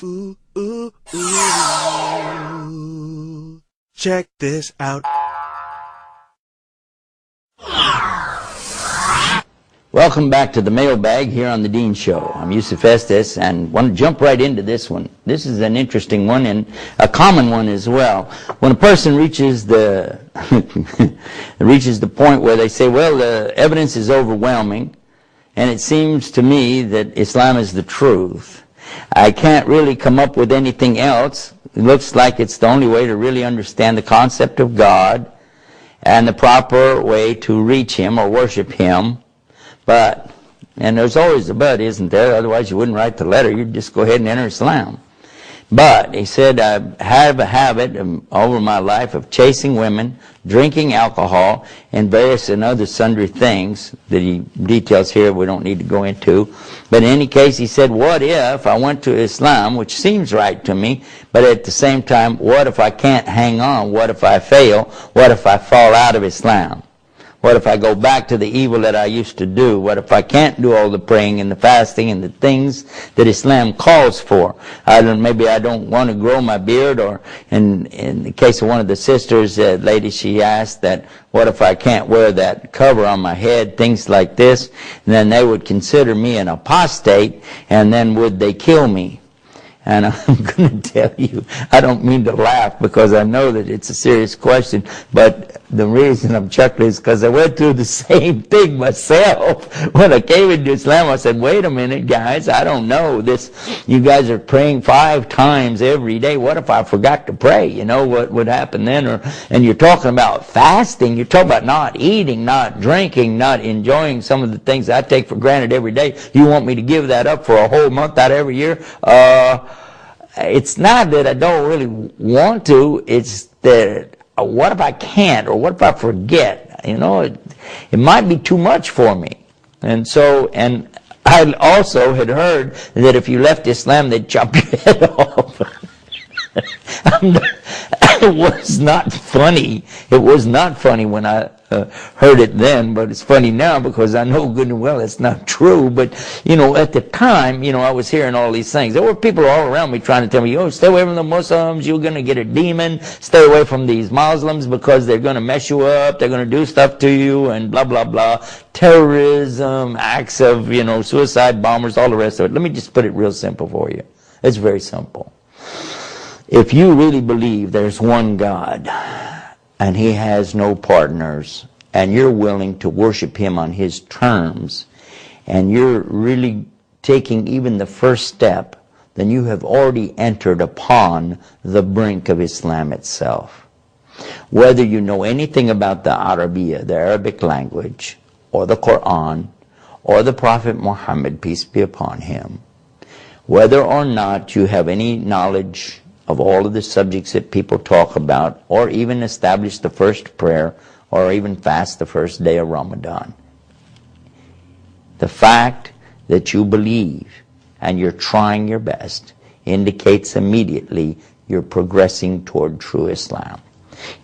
Ooh, ooh, ooh. Check this out. Welcome back to the mailbag here on the Deenshow. I'm Yusuf and want to jump right into this one. This is an interesting one and a common one as well. When a person reaches the reaches the point where they say, well, the evidence is overwhelming, and it seems to me that Islam is the truth. I can't really come up with anything else. It looks like it's the only way to really understand the concept of God and the proper way to reach Him or worship Him. But, and there's always a but, isn't there? Otherwise you wouldn't write the letter. You'd just go ahead and enter Islam. But, he said, I have a habit over my life of chasing women, drinking alcohol, and various and other sundry things that he details here we don't need to go into. But in any case, he said, what if I went to Islam, which seems right to me, but at the same time, what if I can't hang on? What if I fail? What if I fall out of Islam? What if I go back to the evil that I used to do? What if I can't do all the praying and the fasting and the things that Islam calls for? Maybe I don't want to grow my beard, or in the case of one of the sisters, lady, she asked that, what if I can't wear that cover on my head, things like this? And then they would consider me an apostate, and then would they kill me? And I'm going to tell you, I don't mean to laugh because I know that it's a serious question, but the reason I'm chuckling is because I went through the same thing myself. When I came into Islam, I said, wait a minute, guys, I don't know this. You guys are praying 5 times every day. What if I forgot to pray? You know what would happen then? And you're talking about fasting. You're talking about not eating, not drinking, not enjoying some of the things I take for granted every day. You want me to give that up for a whole month out of every year? It's not that I don't really want to, it's that what if I can't, or what if I forget? You know, it might be too much for me. And so, and I also had heard that if you left Islam, they'd chop your head off. It was not funny. It was not funny when I heard it then, but it's funny now because I know good and well it's not true. But, you know, at the time, you know, I was hearing all these things. There were people all around me trying to tell me, oh, stay away from the Muslims, you're going to get a demon. Stay away from these Muslims because they're going to mess you up, they're going to do stuff to you, and blah, blah, blah. Terrorism, acts of, you know, suicide bombers, all the rest of it. Let me just put it real simple for you. It's very simple. If you really believe there's one God and He has no partners, and you're willing to worship Him on His terms, and you're really taking even the first step, then you have already entered upon the brink of Islam itself. Whether you know anything about the Arabiya, the Arabic language, or the Quran, or the Prophet Muhammad, peace be upon him, whether or not you have any knowledge of all of the subjects that people talk about, or even establish the first prayer, or even fast the first day of Ramadan. The fact that you believe and you're trying your best indicates immediately you're progressing toward true Islam.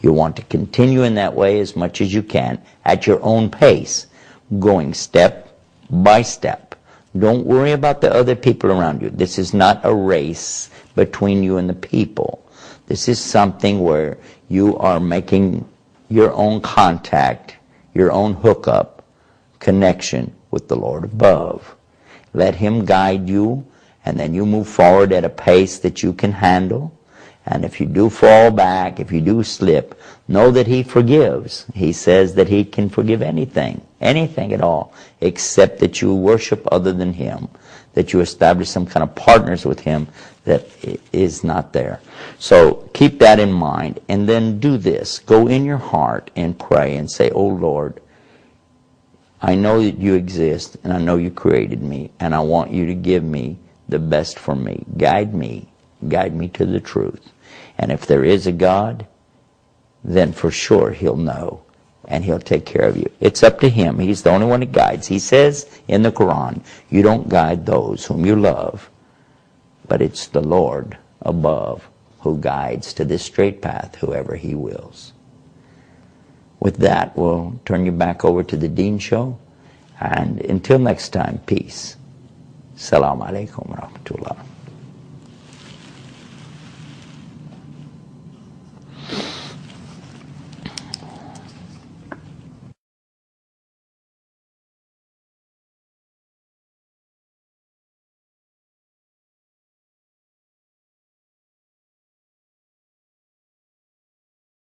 You want to continue in that way as much as you can at your own pace, going step by step. Don't worry about the other people around you. This is not a race between you and the people. This is something where you are making your own contact, your own hookup, connection with the Lord above. Let Him guide you, and then you move forward at a pace that you can handle. And if you do fall back, if you do slip, know that He forgives. He says that He can forgive anything, anything at all, except that you worship other than Him, that you establish some kind of partners with Him that is not there. So keep that in mind, and then do this. Go in your heart and pray and say, oh Lord, I know that You exist, and I know You created me, and I want You to give me the best for me. Guide me to the truth. And if there is a God, then for sure He'll know, and He'll take care of you. It's up to Him. He's the only one that guides. He says in the Quran, you don't guide those whom you love, but it's the Lord above who guides to this straight path whoever He wills. With that, we'll turn you back over to the Deenshow, and until next time, peace. Assalamu alaikum wa rahmatullah.